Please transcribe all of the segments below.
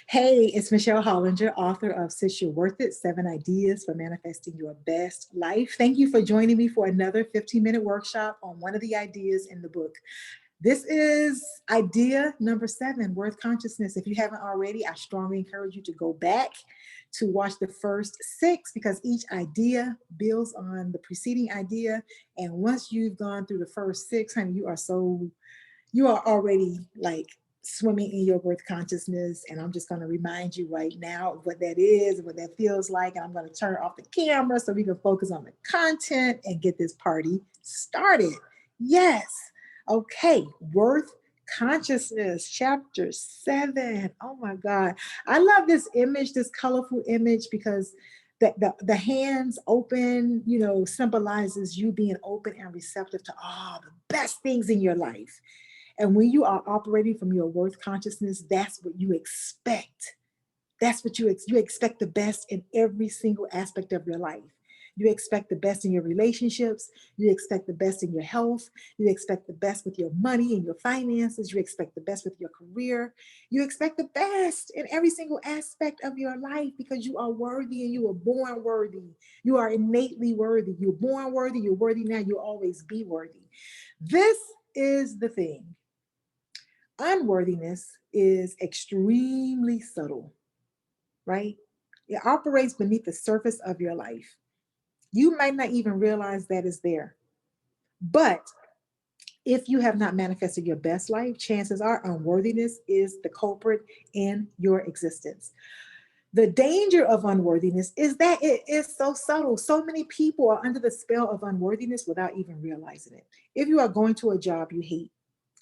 Hey, it's Michelle Hollinger, author of Sis You're Worth It, 7 Ideas for Manifesting Your Best Life. Thank you for joining me for another 15-minute workshop on one of the ideas in the book. This is idea number 7, worth consciousness. If you haven't already, I strongly encourage you to go back to watch the first 6 because each idea builds on the preceding idea. And once you've gone through the first 6, honey, you are already like swimming in your worth consciousness. And I'm just going to remind you right now of what that is and what that feels like. And I'm going to turn off the camera so we can focus on the content and get this party started. Yes. Okay. Worth consciousness, chapter 7. Oh my God. I love this image, this colorful image, because the hands open, symbolizes you being open and receptive to all the best things in your life. And when you are operating from your worth consciousness, that's what you expect. That's what you expect, the best in every single aspect of your life. You expect the best in your relationships. You expect the best in your health. You expect the best with your money and your finances. You expect the best with your career. You expect the best in every single aspect of your life because you are worthy and you were born worthy. You are innately worthy. You're born worthy. You're worthy now. You'll always be worthy. This is the thing. Unworthiness is extremely subtle, right? It operates beneath the surface of your life. You might not even realize that it's there. But if you have not manifested your best life, chances are unworthiness is the culprit in your existence. The danger of unworthiness is that it is so subtle. So many people are under the spell of unworthiness without even realizing it. If you are going to a job you hate,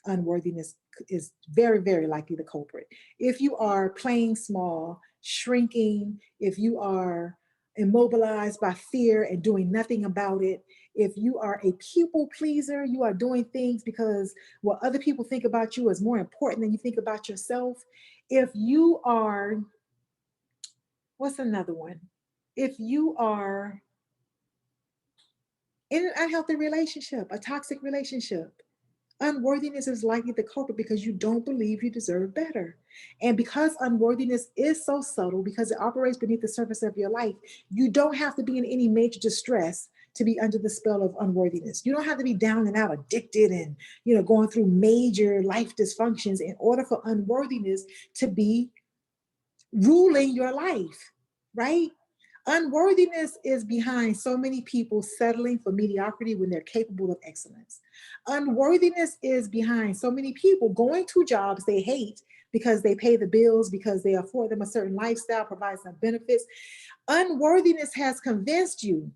unworthiness is very, very likely the culprit. If you are playing small, shrinking, if you are immobilized by fear and doing nothing about it, if you are a people pleaser, you are doing things because what other people think about you is more important than you think about yourself. If you are, what's another one? If you are in an unhealthy relationship, a toxic relationship, unworthiness is likely the culprit because you don't believe you deserve better. And because unworthiness is so subtle, because it operates beneath the surface of your life, you don't have to be in any major distress to be under the spell of unworthiness. You don't have to be down and out, addicted and, going through major life dysfunctions in order for unworthiness to be ruling your life, right? Unworthiness is behind so many people settling for mediocrity when they're capable of excellence. Unworthiness is behind so many people going to jobs they hate because they pay the bills, because they afford them a certain lifestyle, provide some benefits. Unworthiness has convinced you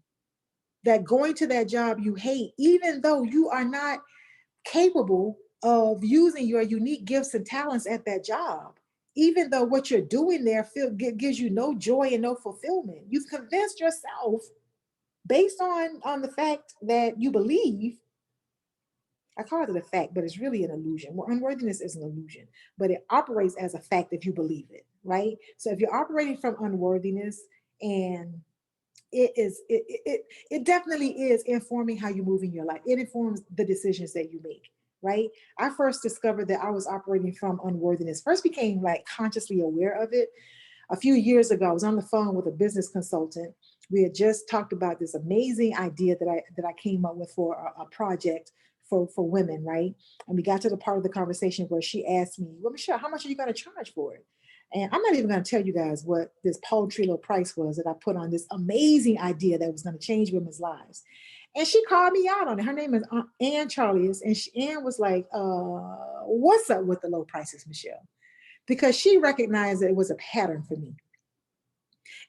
that going to that job you hate, even though you are not capable of using your unique gifts and talents at that job, even though what you're doing there gives you no joy and no fulfillment. You've convinced yourself based on the fact that you believe. I call it a fact, but it's really an illusion. Well, unworthiness is an illusion, but it operates as a fact if you believe it, right? So if you're operating from unworthiness, and it definitely is informing how you move in your life. It informs the decisions that you make, right? I first discovered that I was operating from unworthiness, first became like consciously aware of it a few years ago. I was on the phone with a business consultant. We had just talked about this amazing idea that I came up with for a project for women, right? And we got to the part of the conversation where she asked me, well, Michelle, how much are you going to charge for it? And I'm not even going to tell you guys what this paltry little price was that I put on this amazing idea that was going to change women's lives. And she called me out on it. Her name is Ann Charlies. And Ann was like, what's up with the low prices, Michelle? Because she recognized that it was a pattern for me.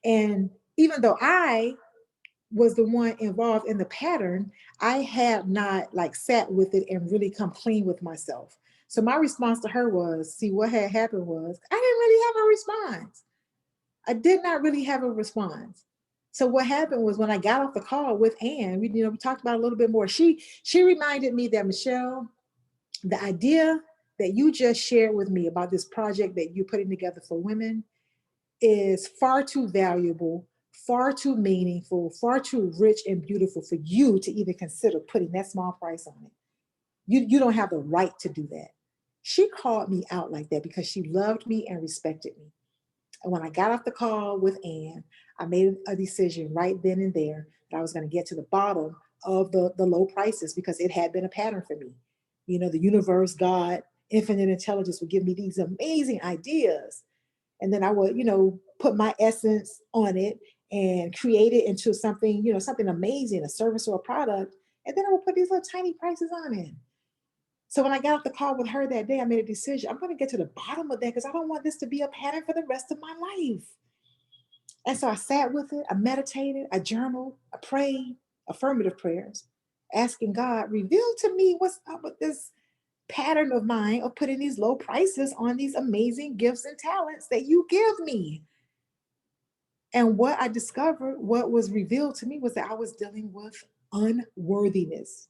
And even though I was the one involved in the pattern, I had not like sat with it and really come clean with myself. So my response to her was, see, what had happened was I didn't really have a response. I did not really have a response. So what happened was when I got off the call with Ann, we talked about it a little bit more. She reminded me that, Michelle, the idea that you just shared with me about this project that you're putting together for women is far too valuable, far too meaningful, far too rich and beautiful for you to even consider putting that small price on it. You don't have the right to do that. She called me out like that because she loved me and respected me. And when I got off the call with Ann, I made a decision right then and there that I was going to get to the bottom of the low prices because it had been a pattern for me. You know, the universe, God, infinite intelligence would give me these amazing ideas. And then I would, put my essence on it and create it into something, something amazing, a service or a product. And then I would put these little tiny prices on it. So when I got off the call with her that day, I made a decision. I'm going to get to the bottom of that because I don't want this to be a pattern for the rest of my life. And so I sat with it, I meditated, I journaled, I prayed, affirmative prayers, asking God, reveal to me what's up with this pattern of mine of putting these low prices on these amazing gifts and talents that you give me. And what I discovered, what was revealed to me was that I was dealing with unworthiness.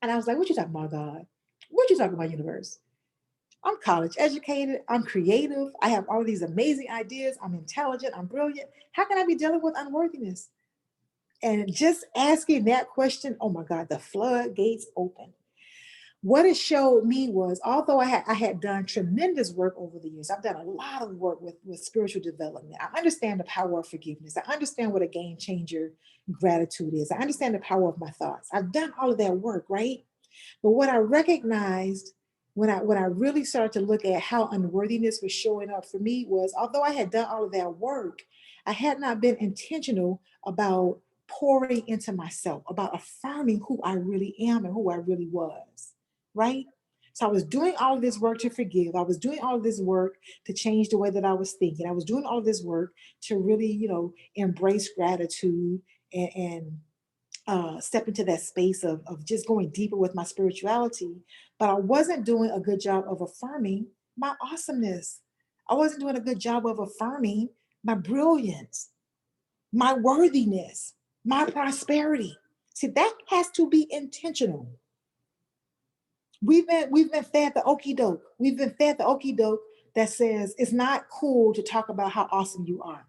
And I was like, what you talking about, God? What you talking about, universe? I'm college educated. I'm creative. I have all these amazing ideas. I'm intelligent. I'm brilliant. How can I be dealing with unworthiness? And just asking that question, oh my God, the floodgates open. What it showed me was, although I had done tremendous work over the years, I've done a lot of work with spiritual development. I understand the power of forgiveness. I understand what a game changer gratitude is. I understand the power of my thoughts. I've done all of that work, right? But what I recognized when I really started to look at how unworthiness was showing up for me was, although I had done all of that work, I had not been intentional about pouring into myself, about affirming who I really am and who I really was, right? So I was doing all of this work to forgive. I was doing all of this work to change the way that I was thinking. I was doing all of this work to really, embrace gratitude and step into that space of just going deeper with my spirituality. But I wasn't doing a good job of affirming my awesomeness. I wasn't doing a good job of affirming my brilliance, my worthiness, my prosperity. See, that has to be intentional. We've been fed the okie doke. We've been fed the okie doke that says it's not cool to talk about how awesome you are.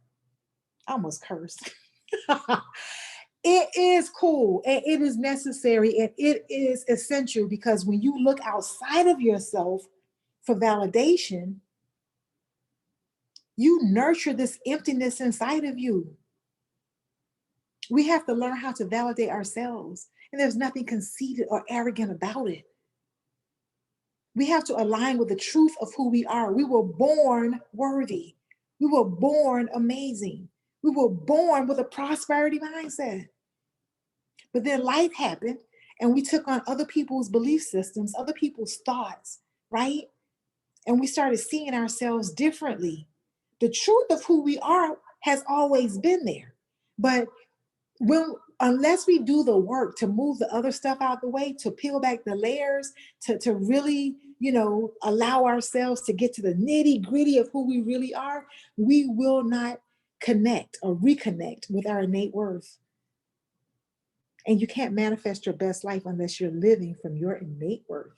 I almost cursed. It is cool and it is necessary and it is essential because when you look outside of yourself for validation, you nurture this emptiness inside of you. We have to learn how to validate ourselves, and there's nothing conceited or arrogant about it. We have to align with the truth of who we are. We were born worthy, we were born amazing, we were born with a prosperity mindset. But then life happened and we took on other people's belief systems, other people's thoughts, right? And we started seeing ourselves differently. The truth of who we are has always been there. But when unless we do the work to move the other stuff out the way, to peel back the layers, to really, allow ourselves to get to the nitty gritty of who we really are, we will not connect or reconnect with our innate worth. And you can't manifest your best life unless you're living from your innate worth.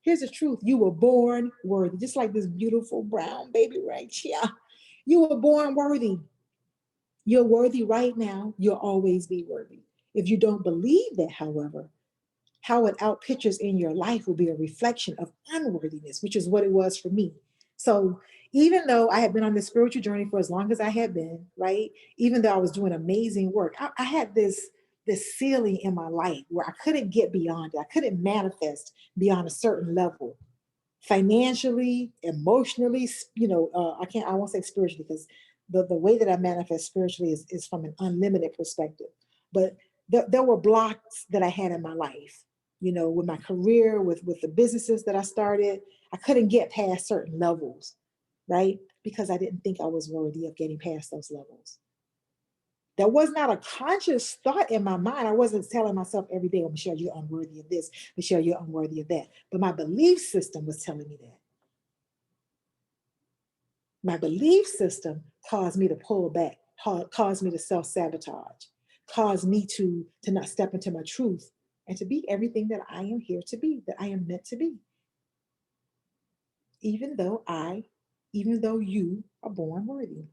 Here's the truth. You were born worthy, just like this beautiful brown baby right here. You were born worthy. You're worthy right now. You'll always be worthy. If you don't believe that, however, how it outpictures in your life will be a reflection of unworthiness, which is what it was for me. So even though I had been on this spiritual journey for as long as I had been, right? Even though I was doing amazing work, I had this ceiling in my life where I couldn't get beyond it. I couldn't manifest beyond a certain level, financially, emotionally. I won't say spiritually because the way that I manifest spiritually is from an unlimited perspective. But there were blocks that I had in my life, with my career, with the businesses that I started. I couldn't get past certain levels, right? Because I didn't think I was worthy of getting past those levels. That was not a conscious thought in my mind. I wasn't telling myself every day, oh, Michelle, you're unworthy of this. Michelle, you're unworthy of that. But my belief system was telling me that. My belief system caused me to pull back, caused me to self-sabotage, caused me to not step into my truth and to be everything that I am here to be, that I am meant to be. Even though you are born worthy.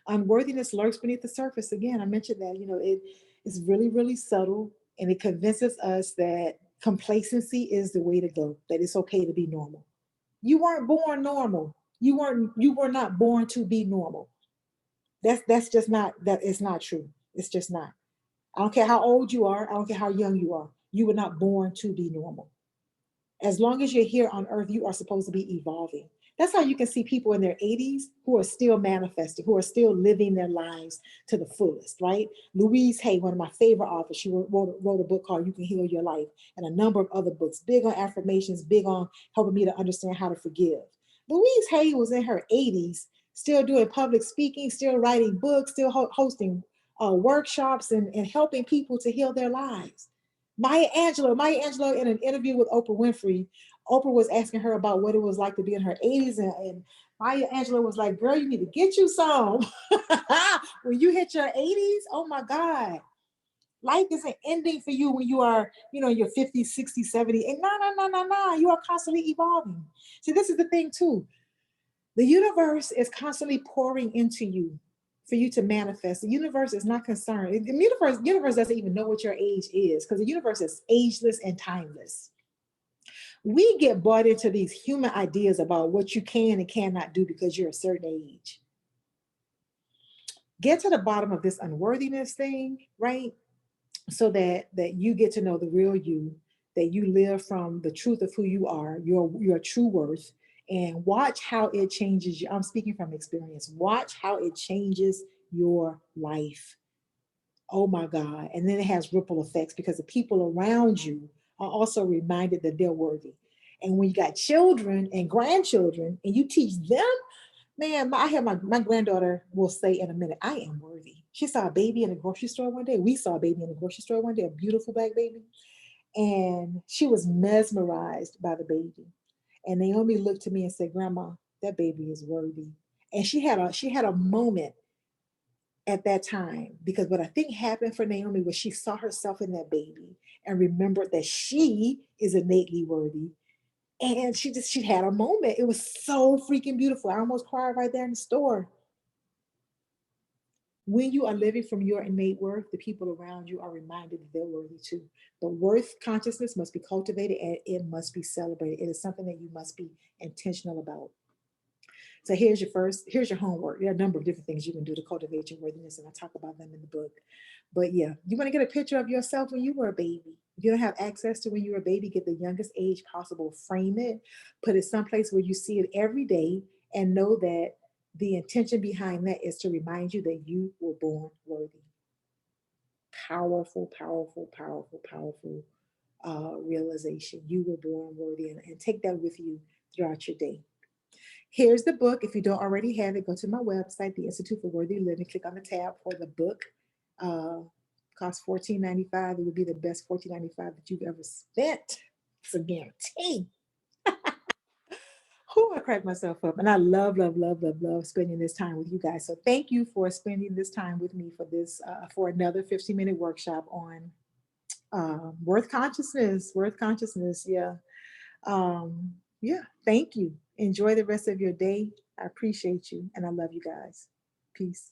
Unworthiness lurks beneath the surface. Again, I mentioned that, it is really, really subtle and it convinces us that complacency is the way to go, that it's okay to be normal. You weren't born normal. You were not born to be normal. That's just not, that is not true. It's just not. I don't care how old you are, I don't care how young you are. You were not born to be normal. As long as you're here on earth, you are supposed to be evolving. That's how you can see people in their 80s who are still manifesting, who are still living their lives to the fullest, right? Louise Hay, one of my favorite authors, she wrote a book called You Can Heal Your Life, and a number of other books, big on affirmations, big on helping me to understand how to forgive. Louise Hay was in her 80s, still doing public speaking, still writing books, still hosting workshops, and helping people to heal their lives. Maya Angelou, in an interview with Oprah Winfrey, Oprah was asking her about what it was like to be in her 80s, and Maya Angelou was like, "Girl, you need to get you some." When you hit your 80s, oh my God, life isn't ending for you when you are, your 50s, 60s, 70s. And no, no, no, no, no. You are constantly evolving. See, this is the thing too. The universe is constantly pouring into you for you to manifest. The universe is not concerned. The universe doesn't even know what your age is, because the universe is ageless and timeless. We get bought into these human ideas about what you can and cannot do because you're a certain age. Get to the bottom of this unworthiness thing, right? So that you get to know the real you, that you live from the truth of who you are, your true worth, and watch how it changes you. I'm speaking from experience. Watch how it changes your life. Oh my God. And then it has ripple effects because the people around you are also reminded that they're worthy. And when you got children and grandchildren and you teach them, man, I hear my granddaughter will say in a minute, I am worthy. She saw a baby in a grocery store one day. We saw a baby in a grocery store one day, a beautiful black baby. And she was mesmerized by the baby. And Naomi looked to me and said, Grandma, that baby is worthy. And she had a moment at that time, because what I think happened for Naomi was she saw herself in that baby and remembered that she is innately worthy. And she had a moment. It was so freaking beautiful. I almost cried right there in the store. When you are living from your innate worth, the people around you are reminded that they're worthy too. But worth consciousness must be cultivated and it must be celebrated. It is something that you must be intentional about. So here's your homework. There are a number of different things you can do to cultivate your worthiness, and I talk about them in the book. But yeah, you want to get a picture of yourself when you were a baby. If you don't have access to when you were a baby, get the youngest age possible, frame it, put it someplace where you see it every day, and know that the intention behind that is to remind you that you were born worthy. Powerful, powerful, powerful, powerful realization. You were born worthy, and take that with you throughout your day. Here's the book. If you don't already have it, go to my website, the Institute for Worthy Living. Click on the tab for the book. Uh, Costs $14.95. It would be the best $14.95 that you've ever spent. It's a guarantee. Who I crack myself up, and I love, love, love, love, love spending this time with you guys. So thank you for spending this time with me for this for another 15-minute workshop on worth consciousness. Worth consciousness. Yeah, thank you. Enjoy the rest of your day. I appreciate you and I love you guys. Peace.